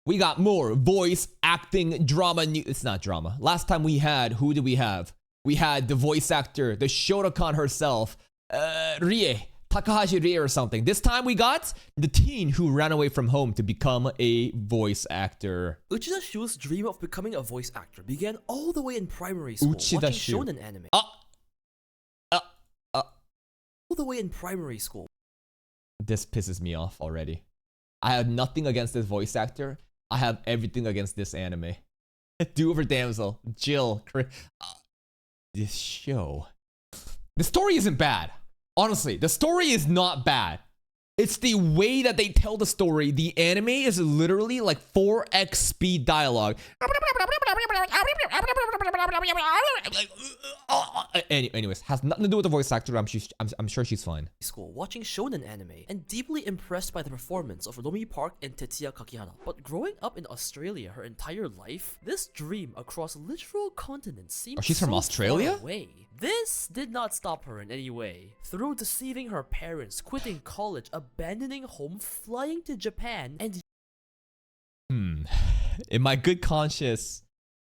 We got more voice acting drama news. It's not drama. Last time we had, who did we have? We had the voice actor, the Shotokan herself, Rie, Takahashi Rie or something. This time we got the teen who ran away from home to become a voice actor. Uchida Shu's dream of becoming a voice actor began all the way in primary school, watching shonen anime. All the way in primary school. This pisses me off already. I have nothing against this voice actor. I have everything against this anime. Do over damsel, Jill. This show. The story isn't bad. Honestly, the story is not bad. It's the way that they tell the story. The anime is literally like 4x speed dialogue. Anyways, has nothing to do with the voice actor. I'm sure she's fine. School, watching shonen anime, and deeply impressed by the performance of Romi Park and Tetsuya Kakihara. But growing up in Australia her entire life, this dream across literal continents seems she's from Australia? far away. This did not stop her in any way. Through deceiving her parents, quitting college, abandoning home, flying to Japan, and in my good conscience,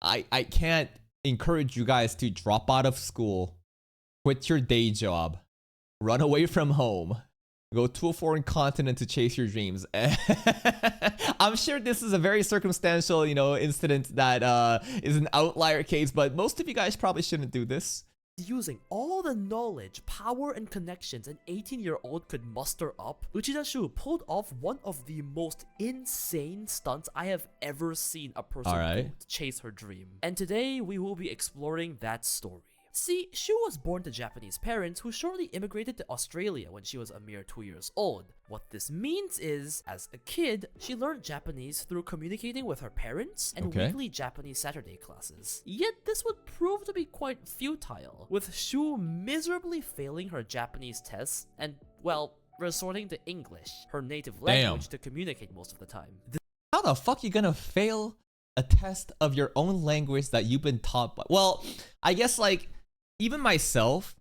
I can't encourage you guys to drop out of school, quit your day job, run away from home, go to a foreign continent to chase your dreams. I'm sure this is a very circumstantial, incident that is an outlier case, but most of you guys probably shouldn't do this. Using all the knowledge, power, and connections an 18-year-old could muster up, Uchida Shu pulled off one of the most insane stunts I have ever seen a person do to chase her dream. And today, we will be exploring that story. See, Shu was born to Japanese parents who shortly immigrated to Australia when she was a mere 2 years old. What this means is, as a kid, she learned Japanese through communicating with her parents and weekly Japanese Saturday classes. Yet this would prove to be quite futile, with Shu miserably failing her Japanese tests and, well, resorting to English, her native language, to communicate most of the time. How the fuck you gonna fail a test of your own language that you've been taught by? Well, I guess even myself,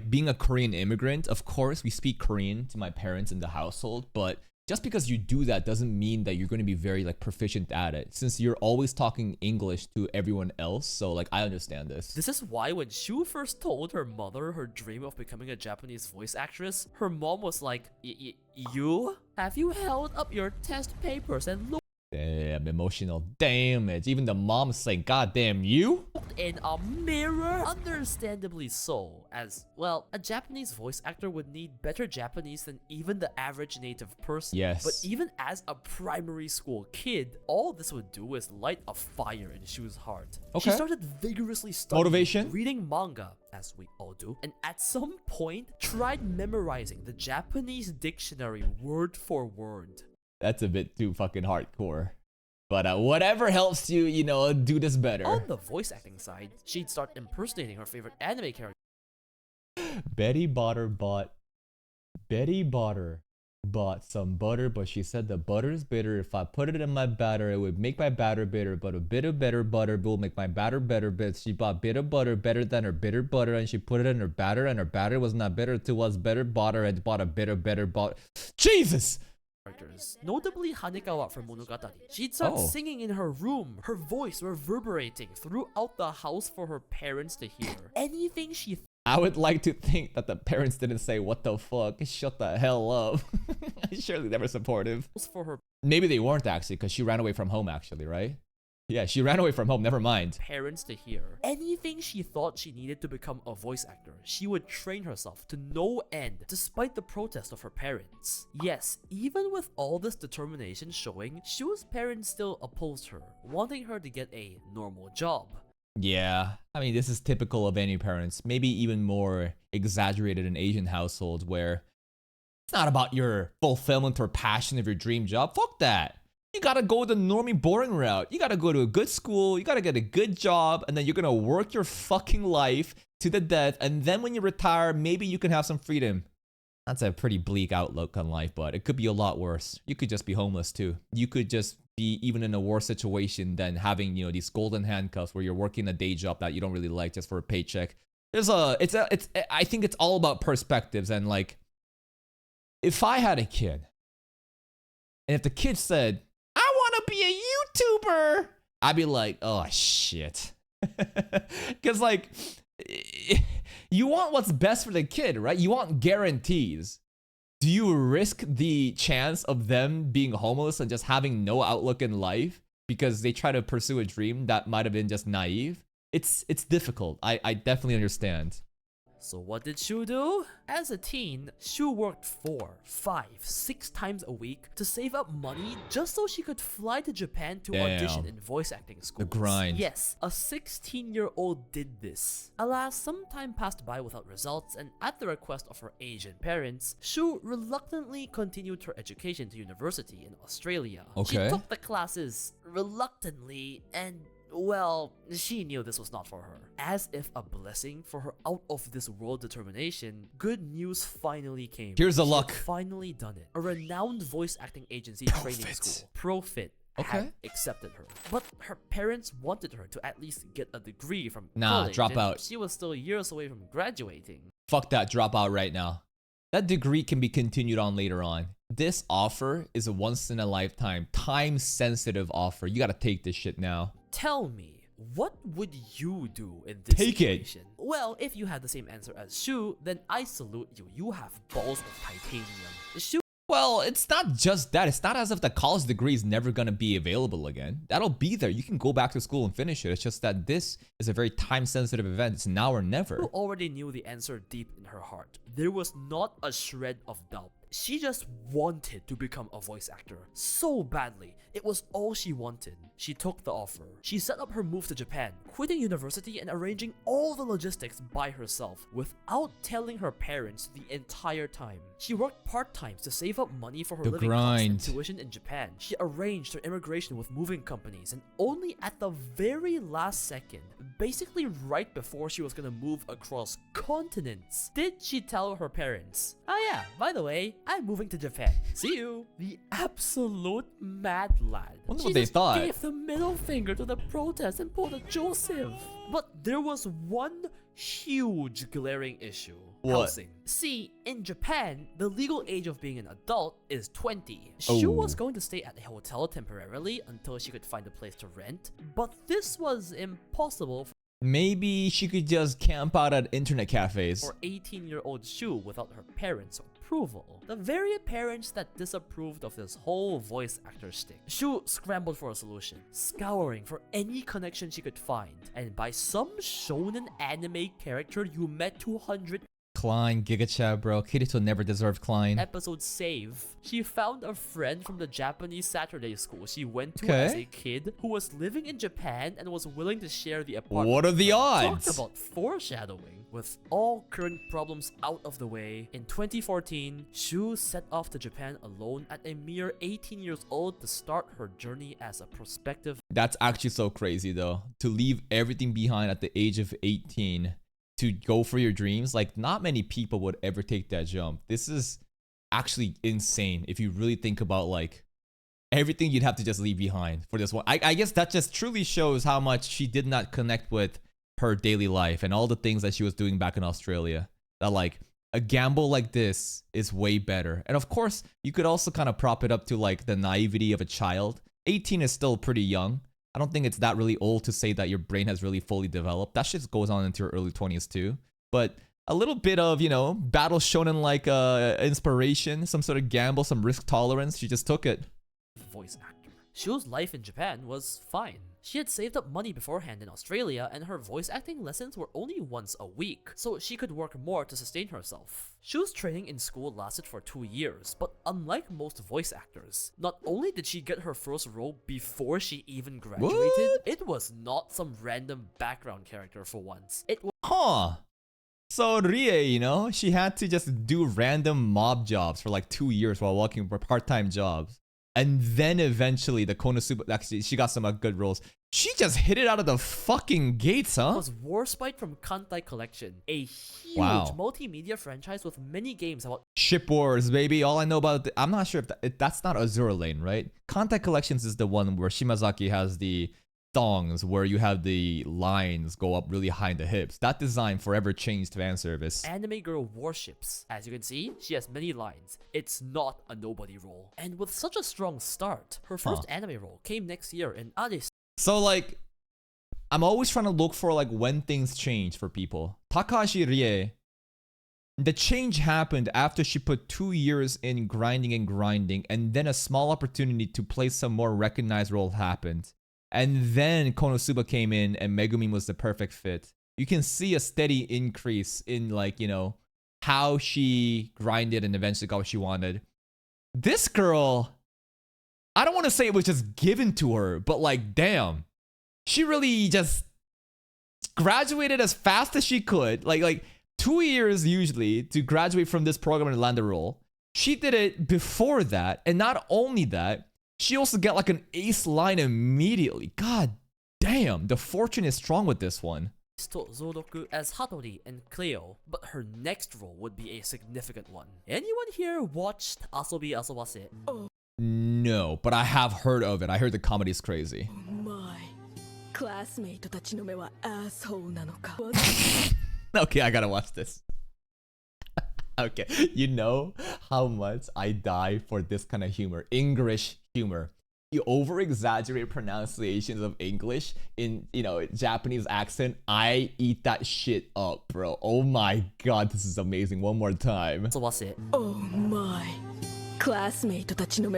being a Korean immigrant, of course, we speak Korean to my parents in the household, but just because you do that doesn't mean that you're going to be very, proficient at it, since you're always talking English to everyone else, so, I understand this. This is why when Shu first told her mother her dream of becoming a Japanese voice actress, her mom was like, you? Have you held up your test papers and looked Damn, emotional damage. Even the mom's saying, God damn you? In a mirror? Understandably so, as, well, a Japanese voice actor would need better Japanese than even the average native person. Yes. But even as a primary school kid, all this would do is light a fire in Shu's heart. Okay. She started vigorously studying, motivation, reading manga, as we all do, and at some point, tried memorizing the Japanese dictionary word for word. That's a bit too fucking hardcore. But whatever helps you, do this better. On the voice acting side, she'd start impersonating her favorite anime character. Betty Botter bought some butter, but she said the butter is bitter. If I put it in my batter, it would make my batter bitter. But a bit of better butter will make my batter better. But she bought bitter butter better than her bitter butter, and she put it in her batter, and her batter was not bitter to was better butter, and bought a bitter better butter. Jesus! Notably Hanekawa from Monogatari. She'd start singing in her room, her voice reverberating throughout the house for her parents to hear. Anything she I would like to think that the parents didn't say, what the fuck, shut the hell up. Surely they were supportive. For her Maybe they weren't actually, because she ran away from home actually, right? Yeah, she ran away from home, never mind. Parents to hear. Anything she thought she needed to become a voice actor, she would train herself to no end, despite the protest of her parents. Yes, even with all this determination showing, Shu's parents still opposed her, wanting her to get a normal job. Yeah, I mean, this is typical of any parents, maybe even more exaggerated in Asian households where it's not about your fulfillment or passion of your dream job. Fuck that. You gotta go the normie boring route. You gotta go to a good school, you gotta get a good job, and then you're gonna work your fucking life to the death, and then when you retire, maybe you can have some freedom. That's a pretty bleak outlook on life, but it could be a lot worse. You could just be homeless too. You could just be even in a worse situation than having, these golden handcuffs where you're working a day job that you don't really like just for a paycheck. I think it's all about perspectives, and if I had a kid, and if the kid said, I want to be a YouTuber, I'd be like, oh shit. Because like, you want what's best for the kid, right? You want guarantees. Do you risk the chance of them being homeless and just having no outlook in life because they try to pursue a dream that might have been just naive? It's difficult. I definitely understand. So what did Shu do? As a teen, Shu worked 4, 5, 6 times a week to save up money just so she could fly to Japan to audition in voice acting schools. The grind. Yes, a 16-year-old did this. Alas, some time passed by without results, and at the request of her Asian parents, Shu reluctantly continued her education to university in Australia. Okay. She took the classes reluctantly, and well, she knew this was not for her. As if a blessing for her out-of-this-world determination, good news finally came. Here's the She luck. had finally done it. A renowned voice acting agency training school, Profit, had accepted her. But her parents wanted her to at least get a degree from college. Drop and out. she was still years away from graduating. Fuck that, drop out right now. That degree can be continued on later on. This offer is a once-in-a-lifetime, time-sensitive offer. You gotta take this shit now. Tell me, what would you do in this situation? Well, if you had the same answer as Shu, then I salute you. You have balls of titanium. Shu. Well, it's not just that. It's not as if the college degree is never going to be available again. That'll be there. You can go back to school and finish it. It's just that this is a very time-sensitive event. It's now or never. Shu already knew the answer deep in her heart. There was not a shred of doubt. She just wanted to become a voice actor so badly. It was all she wanted. She took the offer. She set up her move to Japan, quitting university and arranging all the logistics by herself without telling her parents the entire time. She worked part-time to save up money for her living costs and tuition in Japan. She arranged her immigration with moving companies, and only at the very last second, basically right before she was gonna move across continents, did she tell her parents, "Oh yeah, by the way, I'm moving to Japan. See you." The absolute mad lad. Wonder She what they just thought. gave the middle finger to the protest and pulled a Joseph. But there was one huge glaring issue. What? Housing. See, in Japan, the legal age of being an adult is 20. Shu was going to stay at a hotel temporarily until she could find a place to rent, but this was impossible Maybe she could just camp out at internet cafes. for 18-year-old Shu without her parents' approval. The very parents that disapproved of this whole voice actor shtick. Shu scrambled for a solution, scouring for any connection she could find, and by some shonen anime character you met 200 Klein, Gigachad, bro. Kirito never deserved Klein. episode save, she found a friend from the Japanese Saturday school she went to Okay. as a kid who was living in Japan and was willing to share the apartment. What are the Talk odds? about foreshadowing. With all current problems out of the way, in 2014, Shu set off to Japan alone at a mere 18 years old to start her journey as a prospective. That's actually so crazy though. To leave everything behind at the age of 18 to go for your dreams. Like, not many people would ever take that jump. This is actually insane if you really think about like everything you'd have to just leave behind for this one. I guess that just truly shows how much she did not connect with her daily life and all the things that she was doing back in Australia. That like a gamble like this is way better. And of course, you could also kind of prop it up to like the naivety of a child. 18 is still pretty young. I don't think it's that really old to say that your brain has really fully developed. That shit goes on into your early 20s too. But a little bit of, you know, battle shonen like inspiration, some sort of gamble, some risk tolerance. She just took it. Voice actor. Shu's life in Japan was fine. She had saved up money beforehand in Australia, and her voice acting lessons were only once a week, so she could work more to sustain herself. Shu's training in school lasted for 2 years, but unlike most voice actors, not only did she get her first role before she even graduated, What? it was not some random background character for once. It was Huh. So Rie, you know, she had to just do random mob jobs for like 2 years while working for part-time jobs. And then eventually the Konosuba, actually she got some good roles. She just hit it out of the fucking gates, huh? was Warspite from Kantai Collection, a huge multimedia franchise with many games about Ship Wars, baby. All I know about it, I'm not sure if that's not Azura Lane, right? Kantai Collections is the one where Shimazaki has the thongs where you have the lines go up really high in the hips. That design forever changed fan service. Anime girl worships. As you can see, she has many lines. It's not a nobody role. And with such a strong start, her first anime role came next year in Addis. So like, I'm always trying to look for like when things change for people. Takahashi Rie, the change happened after she put 2 years in grinding, and then a small opportunity to play some more recognized role happened. And then Konosuba came in and Megumin was the perfect fit. You can see a steady increase in like, you know, how she grinded and eventually got what she wanted. This girl, I don't want to say it was just given to her, but like, damn. She really just graduated as fast as she could. Like 2 years usually to graduate from this program and land a role. She did it before that, and not only that, she also got like an ace line immediately. God damn, the fortune is strong with this one. Zodoku as Hatori and Cleo, but her next role would be a significant one. Anyone here watched Asobi Asobase? No, but I have heard of it. I heard the comedy's crazy. Okay, I gotta watch this. Okay, you know how much I die for this kind of humor. English humor. You over-exaggerate pronunciations of English in, you know, Japanese accent. I eat that shit up, bro. Oh my god, this is amazing. One more time. Asobase. Oh my. Classmate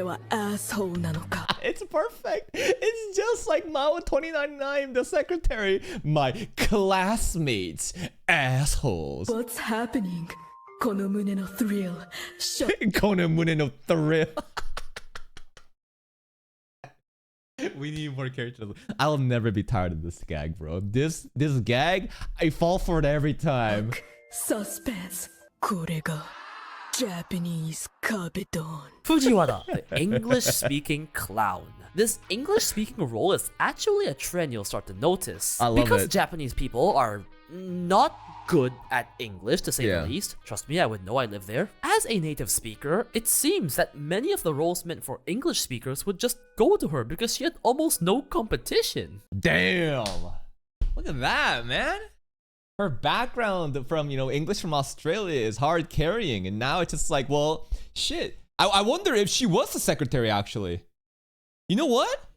wa asshole nanoka. It's perfect. It's just like Mao 2099, the secretary. My classmates, assholes. What's happening? Kono mune no thrill. Kono mune no thrill. We need more characters. I'll never be tired of this gag, bro. This gag, I fall for it every time. Suspense. これが Japanese Kabeton. Fujiwara, the English-speaking clown. This English-speaking role is actually a trend you'll start to notice. I love because it. Japanese people are not good at English, to say Yeah. the least. Trust me, I would know, I live there. As a native speaker, it seems that many of the roles meant for English speakers would just go to her because she had almost no competition. Damn. Look at that, man. Her background from, you know, English from Australia is hard carrying. And now it's just like, well, shit. I wonder if she was the secretary, actually. You know what?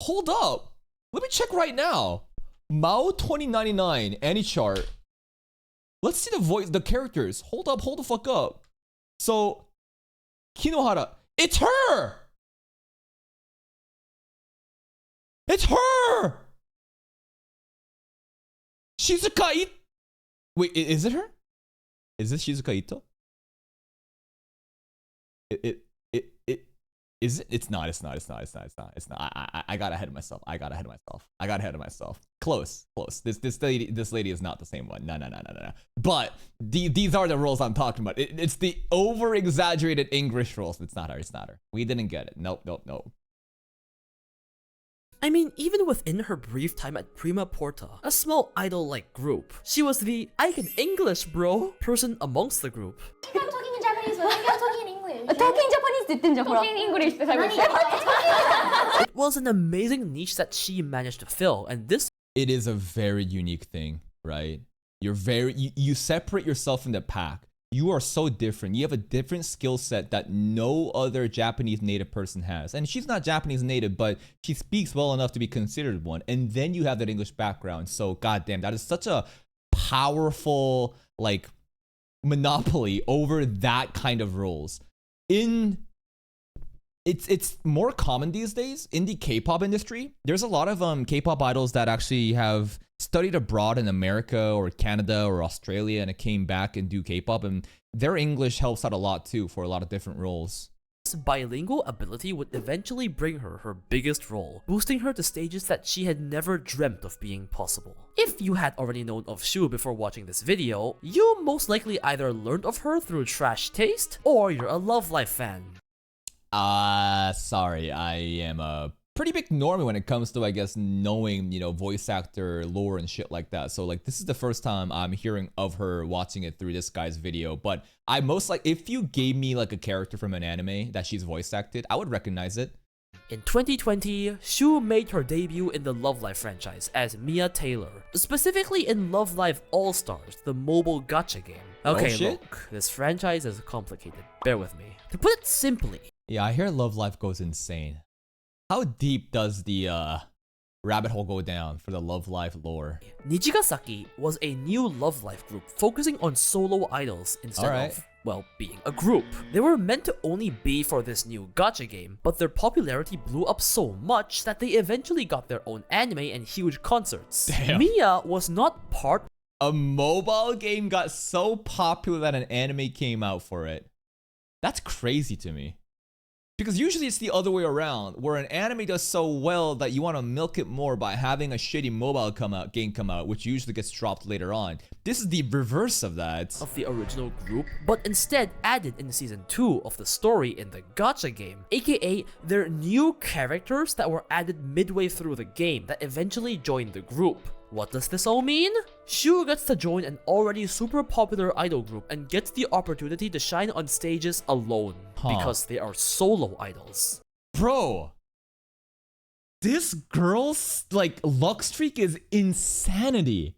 Hold up. Let me check right now. Mao 2099, any chart. Let's see the characters. Hold up, hold the fuck up. So, Kinohara. It's her! It's her! Shizuka Ito. Wait, is it her? Is this Shizuka Ito? Is it? It's not. I got ahead of myself. Close. This lady is not the same one. No. But these are the roles I'm talking about. It's the over exaggerated English roles. It's not her. We didn't get it. Nope. I mean, even within her brief time at Prima Porta, a small idol-like group, she was the I can English, bro person amongst the group. I'm talking in Japanese, but I'm talking in English. talking Japanese って言ってんじゃんほら Talking English って最後言って It was an amazing niche that she managed to fill, and this It is a very unique thing, right? You separate yourself from the pack. You are so different. You have a different skill set that no other Japanese native person has. And she's not Japanese native, but she speaks well enough to be considered one. And then you have that English background. So goddamn, that is such a powerful like monopoly over that kind of roles. It's more common these days in the K-pop industry. There's a lot of K-pop idols that actually have studied abroad in America or Canada or Australia and it came back and do K-pop, and their English helps out a lot too for a lot of different roles. bilingual ability would eventually bring her biggest role, boosting her to stages that she had never dreamt of being possible. If you had already known of Shu before watching this video, you most likely either learned of her through Trash Taste, or you're a Love Life fan. Sorry, I am a pretty big normie when it comes to, I guess, knowing, you know, voice actor lore and shit like that. So like, this is the first time I'm hearing of her watching it through this guy's video. But if you gave me like a character from an anime that she's voice acted, I would recognize it. In 2020, Shu made her debut in the Love Live franchise as Mia Taylor, specifically in Love Live All-Stars, the mobile gacha game. Okay, shit. look, this franchise is complicated, bear with me. To put it simply, Yeah, I hear Love Life goes insane. How deep does the rabbit hole go down for the Love Life lore? Nijigasaki was a new Love Live group focusing on solo idols instead of, well, being a group. They were meant to only be for this new gacha game, but their popularity blew up so much that they eventually got their own anime and huge concerts. Damn. Mia was not part. A mobile game got so popular that an anime came out for it. That's crazy to me. Because usually it's the other way around, where an anime does so well that you want to milk it more by having a shitty mobile game come out, which usually gets dropped later on. This is the reverse of that. Of the original group, but instead added in season 2 of the story in the gacha game, aka their new characters that were added midway through the game that eventually joined the group. What does this all mean? Shu gets to join an already super popular idol group and gets the opportunity to shine on stages alone because they are solo idols. Bro, this girl's like luck streak is insanity.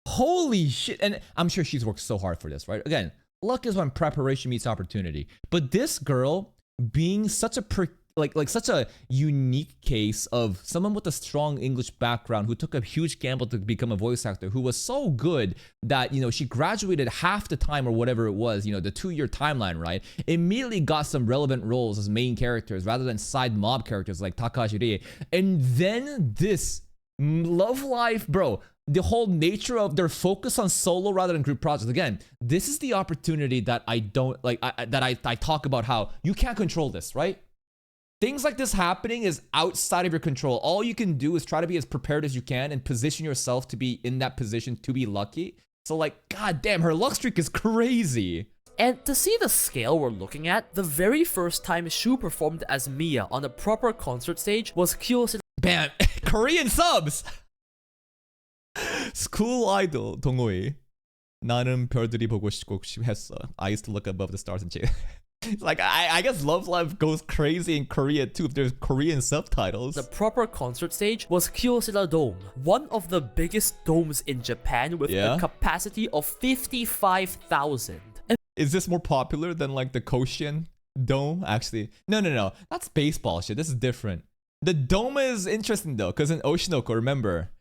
Holy shit. And I'm sure she's worked so hard for this, right? Again, luck is when preparation meets opportunity. But this girl being such a such a unique case of someone with a strong English background who took a huge gamble to become a voice actor, who was so good that, you know, she graduated half the time or whatever it was, you know, the 2-year timeline, right? Immediately got some relevant roles as main characters rather than side mob characters like Takahashi Rie. And then this Love Life, bro, the whole nature of their focus on solo rather than group projects. Again, this is the opportunity that I don't like, I talk about how you can't control this, right? Things like this happening is outside of your control. All you can do is try to be as prepared as you can and position yourself to be in that position to be lucky. So like, god damn, her luck streak is crazy. And to see the scale we're looking at, the very first time Shu performed as Mia on a proper concert stage was Kyoshi. Bam, Korean subs! School idol, 동호회. 나는 별들이 보고 싶고 했어. I used to look above the stars and shit. Like, I guess Love Live goes crazy in Korea too if there's Korean subtitles. The proper concert stage was Kyocera Dome, one of the biggest domes in Japan with a capacity of 55,000. Is this more popular than like the Koshien Dome? Actually, no. That's baseball shit. This is different. The dome is interesting though, because in Oshinoko, remember,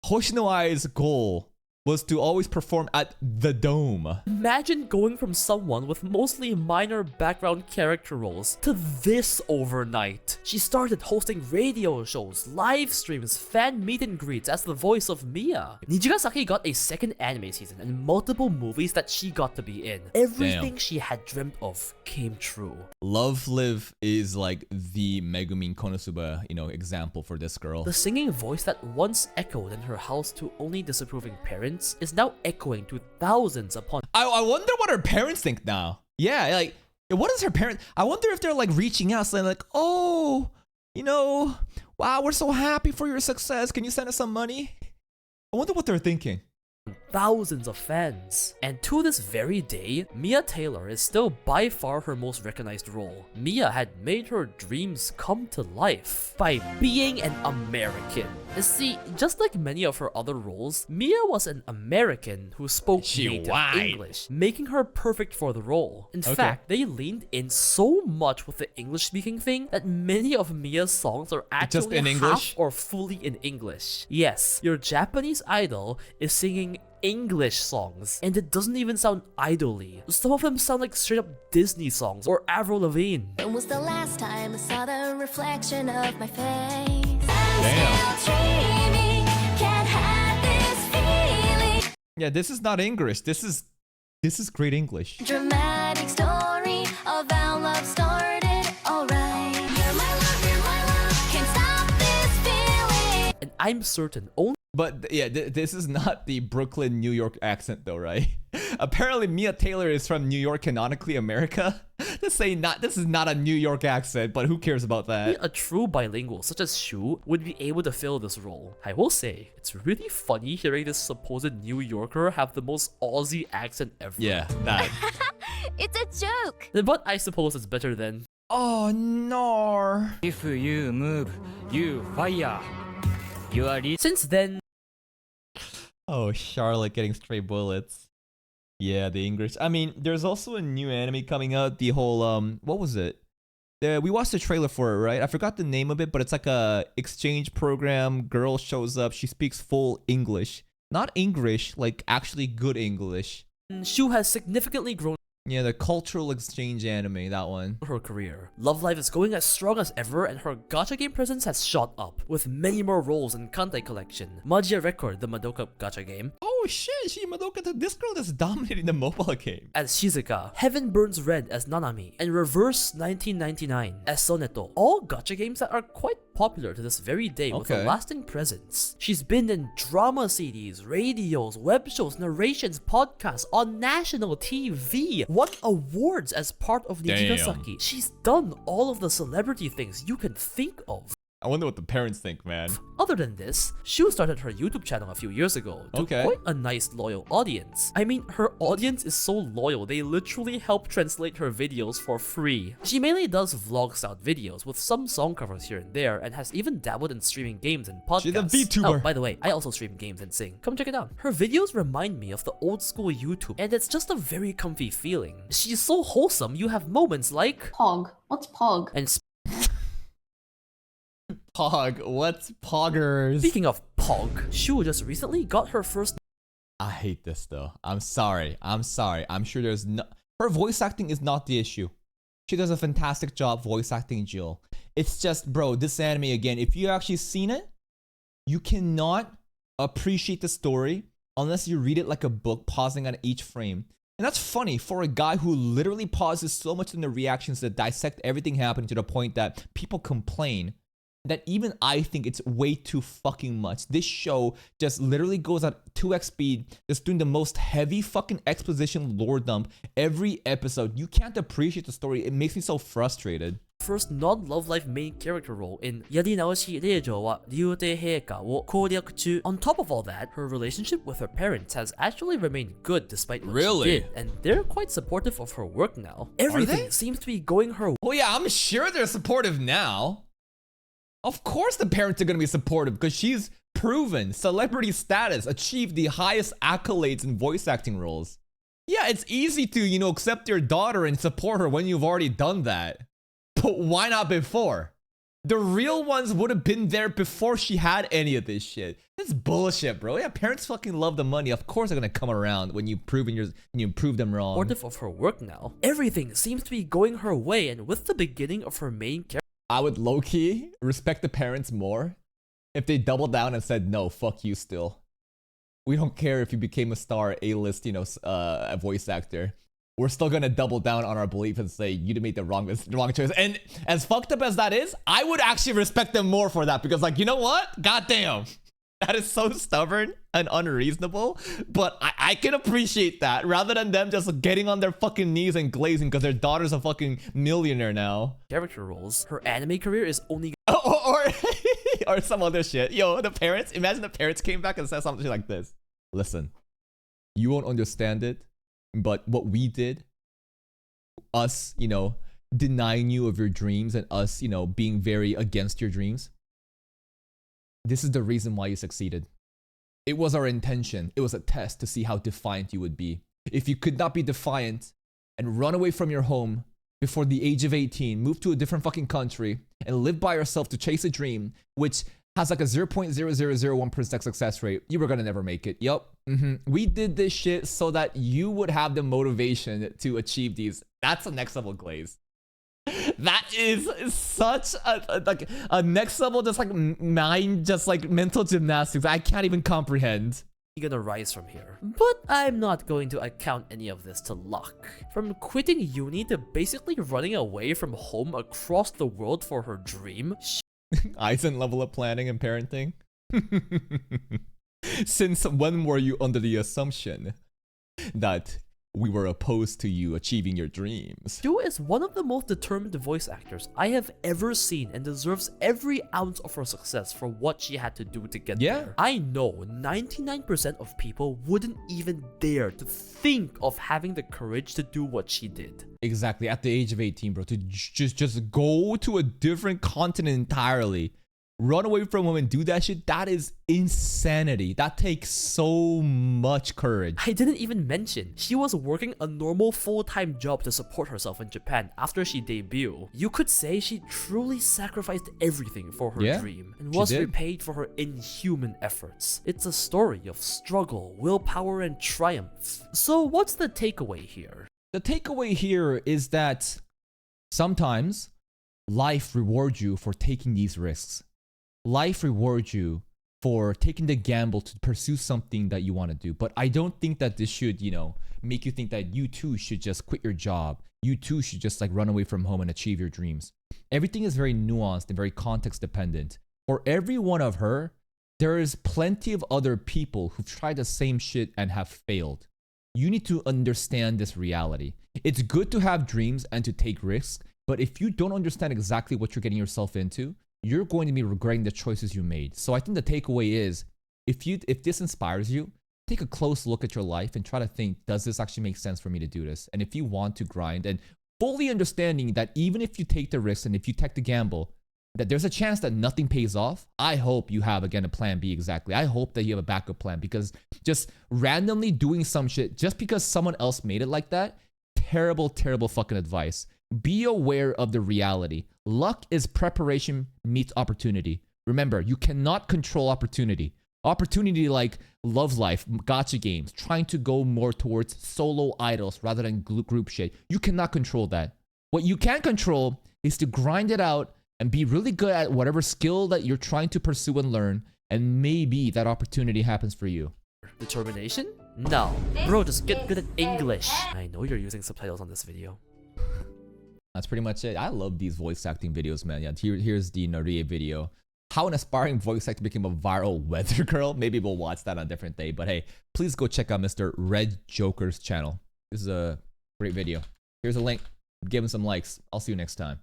Hoshinowai's goal was to always perform at the dome. Imagine going from someone with mostly minor background character roles to this overnight. She started hosting radio shows, live streams, fan meet and greets as the voice of Mia. Nijigasaki got a second anime season and multiple movies that she got to be in. Everything she had dreamt of came true. Love Live is like the Megumin Konosuba, you know, example for this girl. The singing voice that once echoed in her house to only disapproving parents is now echoing to thousands upon. I wonder what her parents think now. Yeah, like, what is her parent? I wonder if they're like reaching out saying like, oh, you know, wow, we're so happy for your success. Can you send us some money? I wonder what they're thinking. Thousands of fans. And to this very day, Mia Taylor is still by far her most recognized role. Mia had made her dreams come to life by being an American. See, just like many of her other roles, Mia was an American who spoke native English, making her perfect for the role. In fact, they leaned in so much with the English-speaking thing that many of Mia's songs are actually just in half English or fully in English. Yes, your Japanese idol is singing English songs, and it doesn't even sound idol-y. Some of them sound like straight up Disney songs or Avril Lavigne. When was the last time I saw the reflection of my face? Damn. Still dreaming, can't hide this feeling. Yeah, this is not English. This is great English. Dramatic story of how love started. Alright, you're my love, can't stop this feeling. And I'm certain only. But yeah, this is not the Brooklyn, New York accent though, right? Apparently Mia Taylor is from New York, canonically America. This is not a New York accent, but who cares about that? A true bilingual such as Shu would be able to fill this role. I will say, it's really funny hearing this supposed New Yorker have the most Aussie accent ever. Yeah, that. It's a joke. But I suppose it's better than Oh no. If you move, you fire. You are Since then, Oh, Charlotte getting stray bullets. Yeah, the English. I mean, there's also a new anime coming out. The whole what was it? We watched the trailer for it, right? I forgot the name of it, but it's like a exchange program. Girl shows up. She speaks full English, not English, like actually good English. Shu has significantly grown Yeah, the cultural exchange anime, that one. her career. Love Live is going as strong as ever, and her gacha game presence has shot up, with many more roles in Kantai Collection, Magia Record, the Madoka gacha game, Oh shit, she Madoka, this girl that's dominating the mobile game. as Shizuka, Heaven Burns Red as Nanami, and Reverse 1999 as Soneto. All gacha games that are quite popular to this very day with a Okay. lasting presence. She's been in drama CDs, radios, web shows, narrations, podcasts, on national TV, won awards as part of Nijigasaki. She's done all of the celebrity things you can think of. I wonder what the parents think, man. Other than this, Shu started her YouTube channel a few years ago to Okay. quite a nice loyal audience. I mean, her audience is so loyal, they literally help translate her videos for free. She mainly does vlog-style videos with some song covers here and there, and has even dabbled in streaming games and podcasts. She's a VTuber. Oh, by the way, I also stream games and sing. Come check it out. Her videos remind me of the old school YouTube, and it's just a very comfy feeling. She's so wholesome, you have moments like... Pog. What's Pog? And Pog, what's poggers? speaking of Pog, Shu just recently got her first I hate this though. I'm sorry. I'm sure there's no. Her voice acting is not the issue. She does a fantastic job voice acting Jill. It's just, bro, this anime again, if you actually seen it, you cannot appreciate the story unless you read it like a book, pausing at each frame. And that's funny for a guy who literally pauses so much in the reactions that dissect everything happening to the point that people complain. That even I think it's way too fucking much. This show just literally goes at 2x speed, just doing the most heavy fucking exposition lore dump every episode. You can't appreciate the story. It makes me so frustrated. first non-Love Life main character role in やり直し令嬢は竜帝陛下を攻略中. On top of all that, her relationship with her parents has actually remained good despite what Really? she did, and they're quite supportive of her work now. Everything seems to be going her way. Well, yeah, I'm sure they're supportive now. Of course the parents are going to be supportive because she's proven celebrity status, achieved the highest accolades in voice acting roles. Yeah, it's easy to, accept your daughter and support her when you've already done that. But why not before? The real ones would have been there before she had any of this shit. That's bullshit, bro. Yeah, parents fucking love the money. Of course they're gonna come around when you prove them wrong. Supportive of her work now. Everything seems to be going her way, and with the beginning of her main character I would low-key respect the parents more if they doubled down and said, no, fuck you still. We don't care if you became a star, A-list, a voice actor. We're still gonna double down on our belief and say you made the wrong choice. And as fucked up as that is, I would actually respect them more for that because, like, you know what? Goddamn. That is so stubborn and unreasonable, but I can appreciate that rather than them just getting on their fucking knees and glazing because their daughter's a fucking millionaire now. character roles, her anime career is only Or some other shit. Yo, imagine the parents came back and said something like this. Listen, you won't understand it, but what we did, us, denying you of your dreams and us, being very against your dreams, this is the reason why you succeeded. It was our intention. It was a test to see how defiant you would be. If you could not be defiant and run away from your home before the age of 18, move to a different fucking country and live by yourself to chase a dream, which has like a 0.0001% success rate, you were gonna never make it. Yup. We did this shit so that you would have the motivation to achieve these. That's a next level glaze. That is such a next level, just like mind, just like mental gymnastics. I can't even comprehend. gonna rise from here. But I'm not going to account any of this to luck. From quitting uni to basically running away from home across the world for her dream, Eisen level of planning and parenting. Since when were you under the assumption that we were opposed to you achieving your dreams. Shu is one of the most determined voice actors I have ever seen and deserves every ounce of her success for what she had to do to get there. I know 99% of people wouldn't even dare to think of having the courage to do what she did. Exactly, at the age of 18, bro, to just go to a different continent entirely, run away from home and do that shit, that is insanity. That takes so much courage. I didn't even mention, she was working a normal full-time job to support herself in Japan after she debuted. You could say she truly sacrificed everything for her dream and was repaid for her inhuman efforts. It's a story of struggle, willpower, and triumph. So what's the takeaway here? The takeaway here is that sometimes life rewards you for taking these risks. Life rewards you for taking the gamble to pursue something that you want to do. But I don't think that this should, make you think that you too should just quit your job. You too should just like run away from home and achieve your dreams. Everything is very nuanced and very context dependent. For every one of her, there is plenty of other people who've tried the same shit and have failed. You need to understand this reality. It's good to have dreams and to take risks, but if you don't understand exactly what you're getting yourself into, you're going to be regretting the choices you made. So I think the takeaway is, if this inspires you, take a close look at your life and try to think, does this actually make sense for me to do this? And if you want to grind, and fully understanding that even if you take the risk and if you take the gamble, that there's a chance that nothing pays off, I hope you have, again, a plan B exactly. I hope that you have a backup plan, because just randomly doing some shit just because someone else made it like that, terrible, terrible fucking advice. Be aware of the reality. Luck is preparation meets opportunity. Remember, you cannot control opportunity. Opportunity like Love Life, gacha games, trying to go more towards solo idols rather than group shit. You cannot control that. What you can control is to grind it out and be really good at whatever skill that you're trying to pursue and learn, and maybe that opportunity happens for you. Determination? No. Bro, just get good at English. I know you're using subtitles on this video. That's pretty much it. I love these voice acting videos, man. Yeah, here's the Norie video. How an aspiring voice actor became a viral weather girl. Maybe we'll watch that on a different day. But hey, please go check out Mr. RedJoker's channel. This is a great video. Here's a link. Give him some likes. I'll see you next time.